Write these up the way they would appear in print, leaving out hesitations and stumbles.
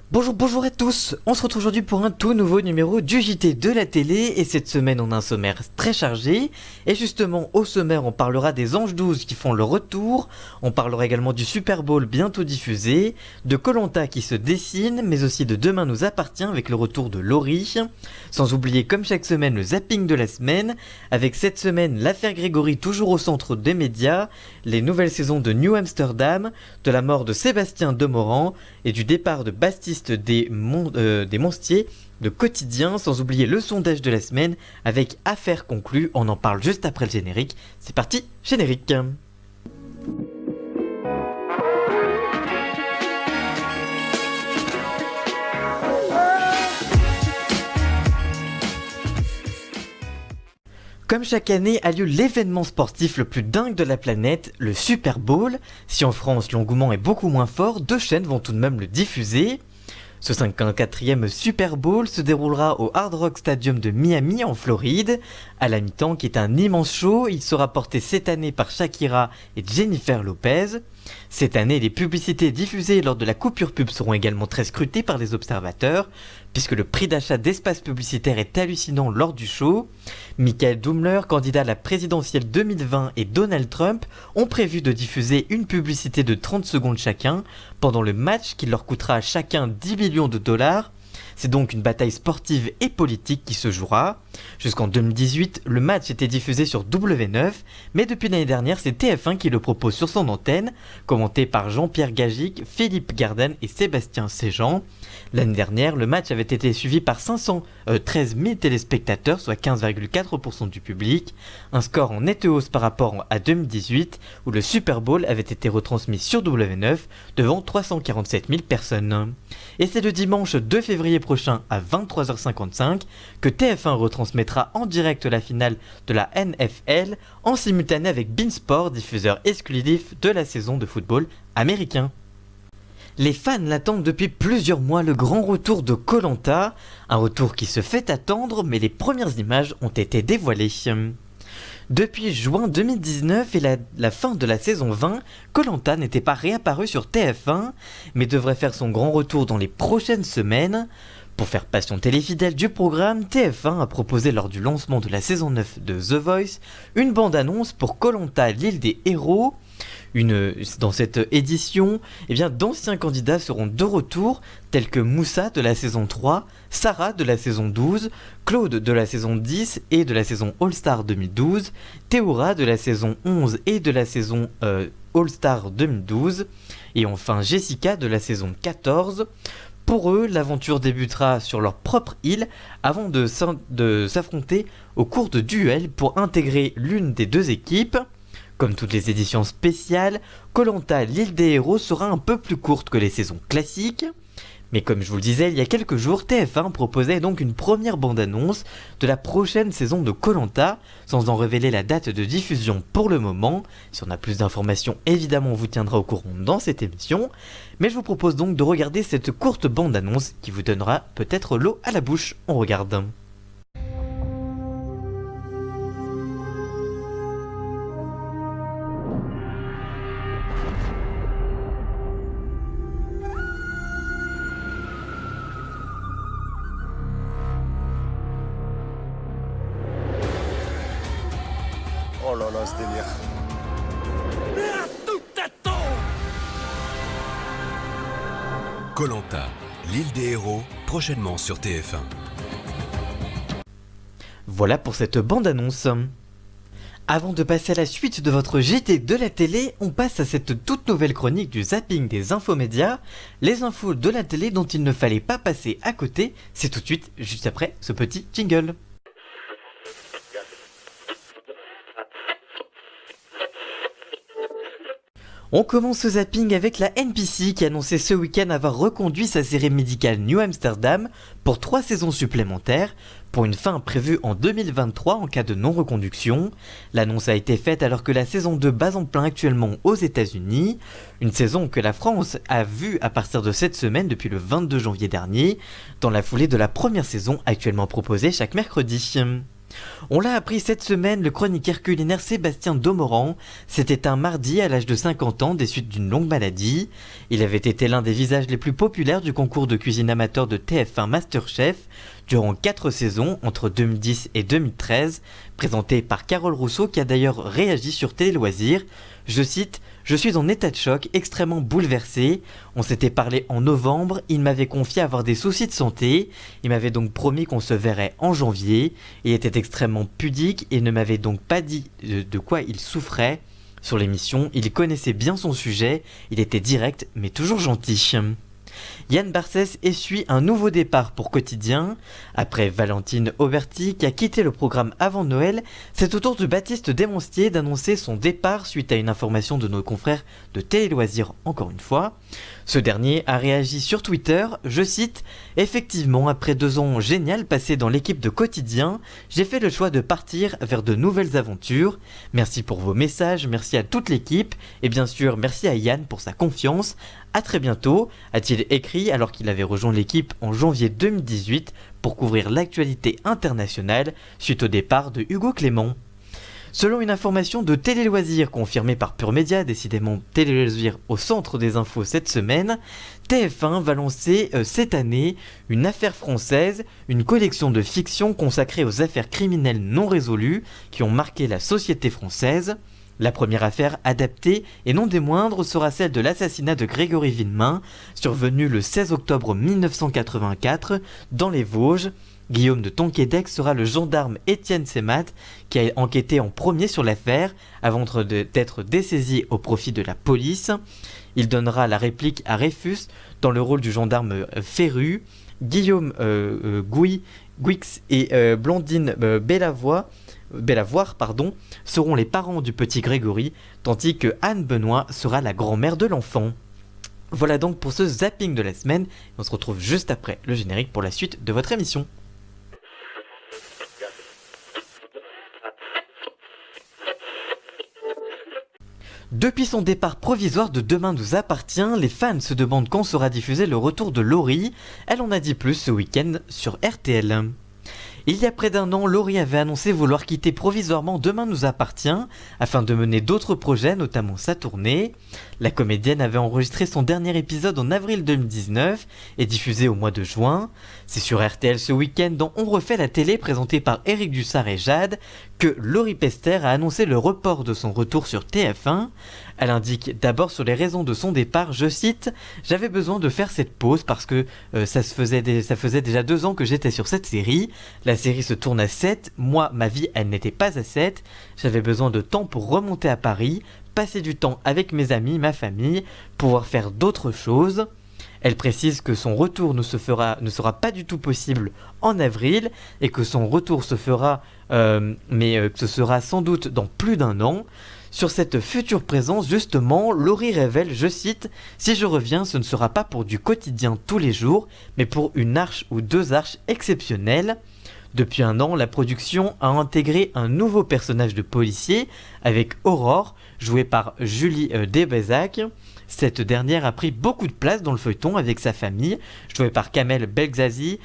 Bonjour à tous, on se retrouve aujourd'hui pour un tout nouveau numéro du JT de la télé et cette semaine on a un sommaire très chargé et justement au sommaire on parlera des Anges 12 qui font leur retour, on parlera également du Super Bowl bientôt diffusé, de Koh-Lanta qui se dessine mais aussi de Demain nous appartient avec le retour de Laurie, sans oublier comme chaque semaine le zapping de la semaine avec cette semaine l'affaire Grégory toujours au centre des médias, les nouvelles saisons de New Amsterdam, de la mort de Sébastien Demorand et du départ de Baptiste des Monstiers de Quotidien, sans oublier le sondage de la semaine avec affaire conclue. On en parle juste après le générique. C'est parti, générique. Comme chaque année a lieu l'événement sportif le plus dingue de la planète, le Super Bowl. Si en France l'engouement est beaucoup moins fort, deux chaînes vont tout de même le diffuser. Ce 54e Super Bowl se déroulera au Hard Rock Stadium de Miami en Floride. À la mi-temps, qui est un immense show, il sera porté cette année par Shakira et Jennifer Lopez. Cette année, les publicités diffusées lors de la coupure pub seront également très scrutées par les observateurs, puisque le prix d'achat d'espace publicitaire est hallucinant lors du show. Michael Daumler, candidat à la présidentielle 2020, et Donald Trump ont prévu de diffuser une publicité de 30 secondes chacun pendant le match qui leur coûtera à chacun 10 millions de dollars. C'est donc une bataille sportive et politique qui se jouera. Jusqu'en 2018, le match était diffusé sur W9, mais depuis l'année dernière, c'est TF1 qui le propose sur son antenne, commenté par Jean-Pierre Gagic, Philippe Garden et Sébastien Séjean. L'année dernière, le match avait été suivi par 513 000 téléspectateurs, soit 15,4% du public, un score en nette hausse par rapport à 2018, où le Super Bowl avait été retransmis sur W9 devant 347 000 personnes. Et c'est le dimanche 2 février prochain à 23h55 que TF1 retransmettra en direct la finale de la NFL en simultané avec beIN Sport, diffuseur exclusif de la saison de football américain. Les fans l'attendent depuis plusieurs mois, le grand retour de Koh-Lanta, un retour qui se fait attendre mais les premières images ont été dévoilées. Depuis juin 2019 et la fin de la saison 20, Koh-Lanta n'était pas réapparu sur TF1, mais devrait faire son grand retour dans les prochaines semaines. Pour faire patienter les fidèles du programme, TF1 a proposé lors du lancement de la saison 9 de The Voice une bande-annonce pour Koh-Lanta, l'île des héros. Dans cette édition, d'anciens candidats seront de retour, tels que Moussa de la saison 3, Sarah de la saison 12, Claude de la saison 10 et de la saison All-Star 2012, Théoura de la saison 11 et de la saison All-Star 2012, et enfin Jessica de la saison 14. Pour eux, l'aventure débutera sur leur propre île avant de s'affronter au cours de duels pour intégrer l'une des deux équipes. Comme toutes les éditions spéciales, Koh-Lanta, l'île des héros sera un peu plus courte que les saisons classiques. Mais comme je vous le disais, il y a quelques jours, TF1 proposait donc une première bande-annonce de la prochaine saison de Koh-Lanta, sans en révéler la date de diffusion pour le moment. Si on a plus d'informations, évidemment on vous tiendra au courant dans cette émission. Mais je vous propose donc de regarder cette courte bande-annonce qui vous donnera peut-être l'eau à la bouche. On regarde. Oh là là, ce délire. Koh-Lanta, l'île des héros, prochainement sur TF1. Voilà pour cette bande-annonce. Avant de passer à la suite de votre JT de la télé, on passe à cette toute nouvelle chronique du zapping des infomédias. Les infos de la télé dont il ne fallait pas passer à côté, c'est tout de suite, juste après ce petit jingle. On commence ce zapping avec la NBC qui annonçait ce week-end avoir reconduit sa série médicale New Amsterdam pour 3 saisons supplémentaires, pour une fin prévue en 2023 en cas de non-reconduction. L'annonce a été faite alors que la saison 2 base en plein actuellement aux États-Unis, une saison que la France a vue à partir de cette semaine depuis le 22 janvier dernier, dans la foulée de la première saison actuellement proposée chaque mercredi. On l'a appris cette semaine, le chroniqueur culinaire Sébastien Domoran s'était un mardi à l'âge de 50 ans des suites d'une longue maladie. Il avait été l'un des visages les plus populaires du concours de cuisine amateur de TF1 Masterchef durant 4 saisons entre 2010 et 2013, présenté par Carole Rousseau qui a d'ailleurs réagi sur Télé Loisirs. Je cite: « Je suis en état de choc, extrêmement bouleversé. On s'était parlé en novembre, il m'avait confié avoir des soucis de santé. Il m'avait donc promis qu'on se verrait en janvier. Il était extrêmement pudique et ne m'avait donc pas dit de quoi il souffrait. Sur l'émission, il connaissait bien son sujet, il était direct mais toujours gentil. » Yann Barthès essuie un nouveau départ pour Quotidien. Après Valentine Auberti qui a quitté le programme avant Noël, c'est au tour de Baptiste Desmonstiers d'annoncer son départ suite à une information de nos confrères de Télé Loisirs encore une fois. Ce dernier a réagi sur Twitter, je cite: « Effectivement, après 2 ans génial passés dans l'équipe de Quotidien, j'ai fait le choix de partir vers de nouvelles aventures. Merci pour vos messages, merci à toute l'équipe et bien sûr merci à Yann pour sa confiance. À très bientôt », a-t-il écrit alors qu'il avait rejoint l'équipe en janvier 2018 pour couvrir l'actualité internationale suite au départ de Hugo Clément. Selon une information de Télé Loisirs confirmée par Pure Média, décidément Télé Loisirs au centre des infos cette semaine, TF1 va lancer cette année une affaire française, une collection de fiction consacrée aux affaires criminelles non résolues qui ont marqué la société française. La première affaire adaptée, et non des moindres, sera celle de l'assassinat de Grégory Villemain, survenu le 16 octobre 1984 dans les Vosges. Guillaume de Tonquédec sera le gendarme Étienne Semat qui a enquêté en premier sur l'affaire avant d'être dessaisi au profit de la police. Il donnera la réplique à Réfus dans le rôle du gendarme Ferru. Guillaume Guix et Blandine Bellavoire seront les parents du petit Grégory, tandis que Anne Benoît sera la grand-mère de l'enfant. Voilà donc pour ce zapping de la semaine. On se retrouve juste après le générique pour la suite de votre émission. Depuis son départ provisoire de Demain nous appartient, les fans se demandent quand sera diffusé le retour de Laurie. Elle en a dit plus ce week-end sur RTL. Il y a près d'1 an, Laurie avait annoncé vouloir quitter provisoirement Demain nous appartient afin de mener d'autres projets, notamment sa tournée. La comédienne avait enregistré son dernier épisode en avril 2019 et diffusé au mois de juin. C'est sur RTL ce week-end dans On refait la télé, présenté par Éric Dussart et Jade, que Laurie Pester a annoncé le report de son retour sur TF1. Elle indique d'abord sur les raisons de son départ, je cite: « J'avais besoin de faire cette pause parce que ça faisait déjà 2 ans que j'étais sur cette série. La série se tourne à 7, moi ma vie elle n'était pas à 7. J'avais besoin de temps pour remonter à Paris, passer du temps avec mes amis, ma famille, pouvoir faire d'autres choses. » Elle précise que son retour ne sera pas du tout possible en avril et que son retour se fera, mais que ce sera sans doute dans plus d'1 an. Sur cette future présence, justement, Laurie révèle, je cite: « Si je reviens, ce ne sera pas pour du quotidien tous les jours, mais pour une arche ou 2 arches exceptionnelles. » Depuis 1 an, la production a intégré un nouveau personnage de policier avec Aurore, jouée par Julie Desbézac. Cette dernière a pris beaucoup de place dans le feuilleton avec sa famille, jouée par Kamel Belghazi,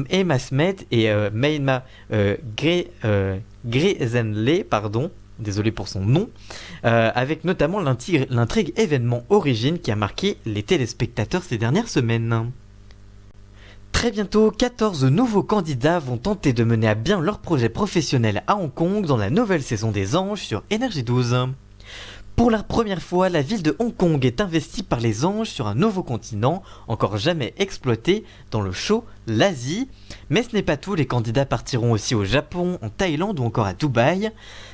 Emma Smet et Meima Grezenle, désolé pour son nom, avec notamment l'intrigue événement Origine qui a marqué les téléspectateurs ces dernières semaines. Très bientôt, 14 nouveaux candidats vont tenter de mener à bien leur projet professionnel à Hong Kong dans la nouvelle saison des Anges sur Énergie 12. Pour la première fois, la ville de Hong Kong est investie par les Anges sur un nouveau continent, encore jamais exploité, dans le show l'Asie. Mais ce n'est pas tout, les candidats partiront aussi au Japon, en Thaïlande ou encore à Dubaï.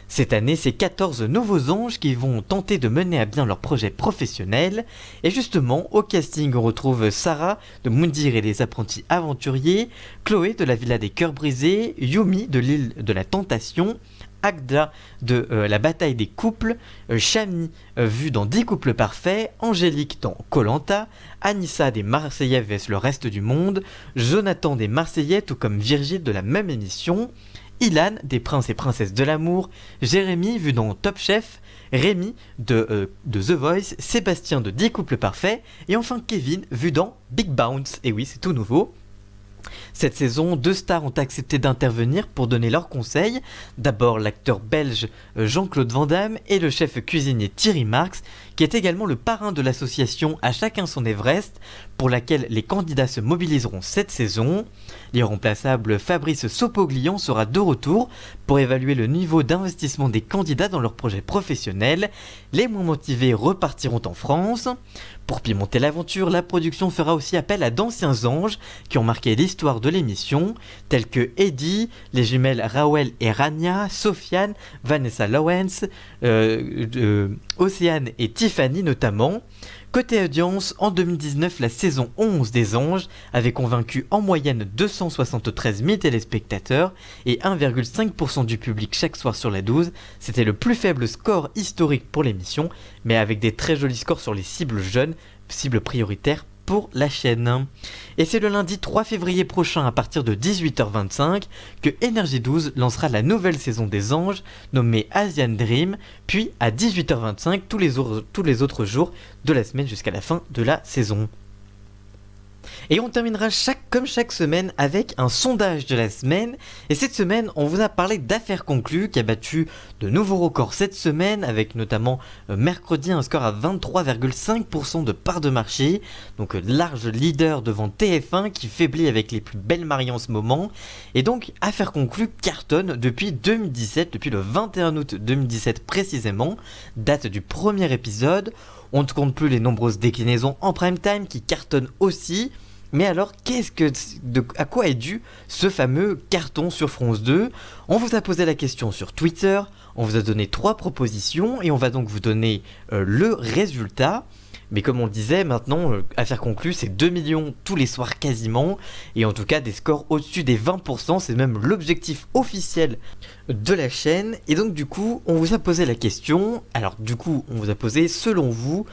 Cette année, c'est 14 nouveaux anges qui vont tenter de mener à bien leur projet professionnel. Et justement, au casting, on retrouve Sarah de Moundir et les apprentis aventuriers, Chloé de la Villa des Cœurs Brisés, Yumi de l'île de la Tentation, Agda de la bataille des couples, Chami vue dans 10 couples parfaits, Angélique dans Koh-Lanta, Anissa des Marseillais vs le reste du monde, Jonathan des Marseillais tout comme Virgile de la même émission, Ilan des Princes et Princesses de l'amour, Jérémy vu dans Top Chef, Rémi de The Voice, Sébastien de 10 couples parfaits et enfin Kevin vu dans Big Bounce. Et oui, c'est tout nouveau. Cette saison, 2 stars ont accepté d'intervenir pour donner leurs conseils. D'abord l'acteur belge Jean-Claude Van Damme et le chef cuisinier Thierry Marx, qui est également le parrain de l'association À chacun son Everest, pour laquelle les candidats se mobiliseront cette saison. L'irremplaçable Fabrice Sopoglion sera de retour pour évaluer le niveau d'investissement des candidats dans leurs projets professionnels. Les moins motivés repartiront en France. Pour pimenter l'aventure, la production fera aussi appel à d'anciens anges qui ont marqué l'histoire de l'émission, tels que Eddie, les jumelles Rawel et Rania, Sofiane, Vanessa Lawrence, Océane et Tiffany notamment. Côté audience, en 2019, la saison 11 des Anges avait convaincu en moyenne 273 000 téléspectateurs et 1,5% du public chaque soir sur la 12. C'était le plus faible score historique pour l'émission, mais avec des très jolis scores sur les cibles jeunes, cibles prioritaires pour la chaîne. Et c'est le lundi 3 février prochain à partir de 18h25 que Énergie 12 lancera la nouvelle saison des Anges nommée Asian Dream, puis à 18h25 tous les autres jours de la semaine jusqu'à la fin de la saison. Et on terminera comme chaque semaine avec un sondage de la semaine. Et cette semaine, on vous a parlé d'Affaires conclues qui a battu de nouveaux records cette semaine, avec notamment mercredi un score à 23,5% de part de marché. Donc large leader devant TF1 qui faiblit avec les plus belles mariées en ce moment. Et donc Affaires conclues cartonne depuis 2017, depuis le 21 août 2017 précisément, date du premier épisode. On ne compte plus les nombreuses déclinaisons en prime time qui cartonnent aussi. Mais alors, à quoi est dû ce fameux carton sur France 2 ? On vous a posé la question sur Twitter, on vous a donné 3 propositions et on va donc vous donner le résultat. Mais comme on le disait, maintenant, Affaires conclues, c'est 2 millions tous les soirs quasiment. Et en tout cas, des scores au-dessus des 20%, c'est même l'objectif officiel de la chaîne. Et donc du coup, on vous a posé la question. Alors du coup, on vous a posé, selon vous,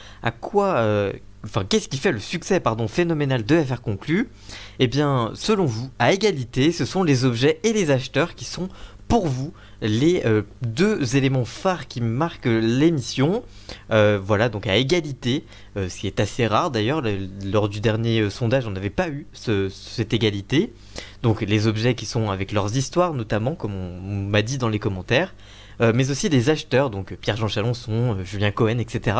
qu'est-ce qui fait le succès phénoménal de Affaires conclues ? Eh bien, selon vous, à égalité, ce sont les objets et les acheteurs qui sont pour vous les 2 éléments phares qui marquent l'émission. Voilà, donc à égalité, ce qui est assez rare d'ailleurs. Lors du dernier sondage, on n'avait pas eu cette égalité. Donc les objets qui sont avec leurs histoires notamment, comme on m'a dit dans les commentaires. Mais aussi des acheteurs, donc Pierre-Jean Chalonçon, Julien Cohen, etc.,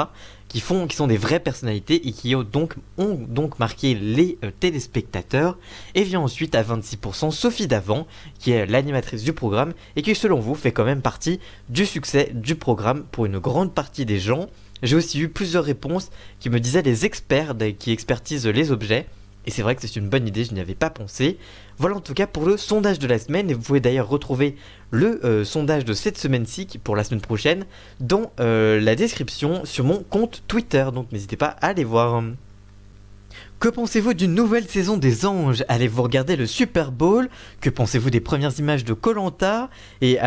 qui sont des vraies personnalités et qui ont donc marqué les téléspectateurs. Et vient ensuite à 26% Sophie Davant, qui est l'animatrice du programme et qui, selon vous, fait quand même partie du succès du programme pour une grande partie des gens. J'ai aussi eu plusieurs réponses qui me disaient les experts qui expertisent les objets. Et c'est vrai que c'est une bonne idée, je n'y avais pas pensé. Voilà en tout cas pour le sondage de la semaine. Et vous pouvez d'ailleurs retrouver le sondage de cette semaine-ci pour la semaine prochaine dans la description sur mon compte Twitter. Donc n'hésitez pas à aller voir. Que pensez-vous d'une nouvelle saison des Anges ? Allez-vous regarder le Super Bowl ? Que pensez-vous des premières images de Koh-Lanta ? Et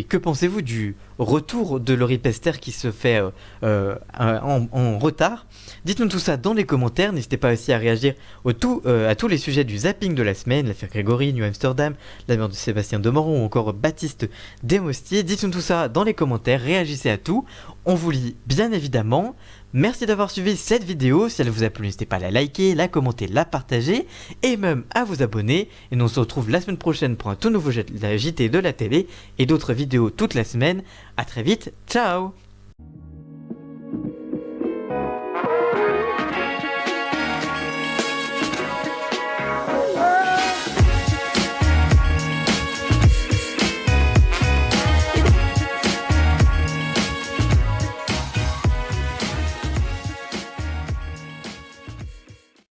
que pensez-vous du retour de Laurie Pester qui se fait en retard ? Dites-nous tout ça dans les commentaires. N'hésitez pas aussi à réagir à tous les sujets du zapping de la semaine, l'affaire Grégory, New Amsterdam, la mort de Sébastien Demoron ou encore Baptiste Desmostiers. Dites-nous tout ça dans les commentaires, réagissez à tout. On vous lit bien évidemment. Merci d'avoir suivi cette vidéo. Si elle vous a plu, n'hésitez pas à la liker, la commenter, la partager et même à vous abonner. Et nous on se retrouve la semaine prochaine pour un tout nouveau JT de la télé et d'autres vidéos toute la semaine. A très vite, ciao.